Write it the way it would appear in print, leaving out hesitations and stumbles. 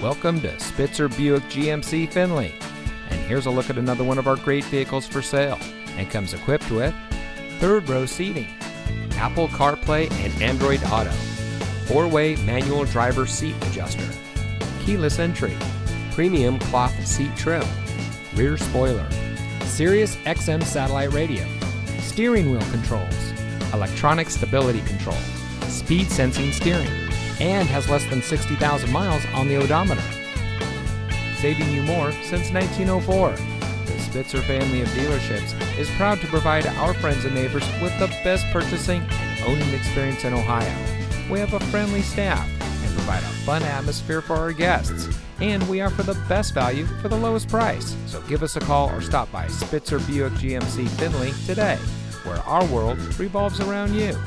Welcome to Spitzer Buick GMC Findlay. And here's a look at another one of our great vehicles for sale, and comes equipped with third row seating, Apple CarPlay and Android Auto, 4-way manual driver seat adjuster, keyless entry, premium cloth seat trim, rear spoiler, Sirius XM satellite radio, steering wheel controls, electronic stability control, speed sensing steering, and has less than 60,000 miles on the odometer. Saving you more since 1904. The Spitzer family of dealerships is proud to provide our friends and neighbors with the best purchasing and owning experience in Ohio. We have a friendly staff and provide a fun atmosphere for our guests. And we offer the best value for the lowest price. So give us a call or stop by Spitzer Buick GMC Findlay today, where our world revolves around you.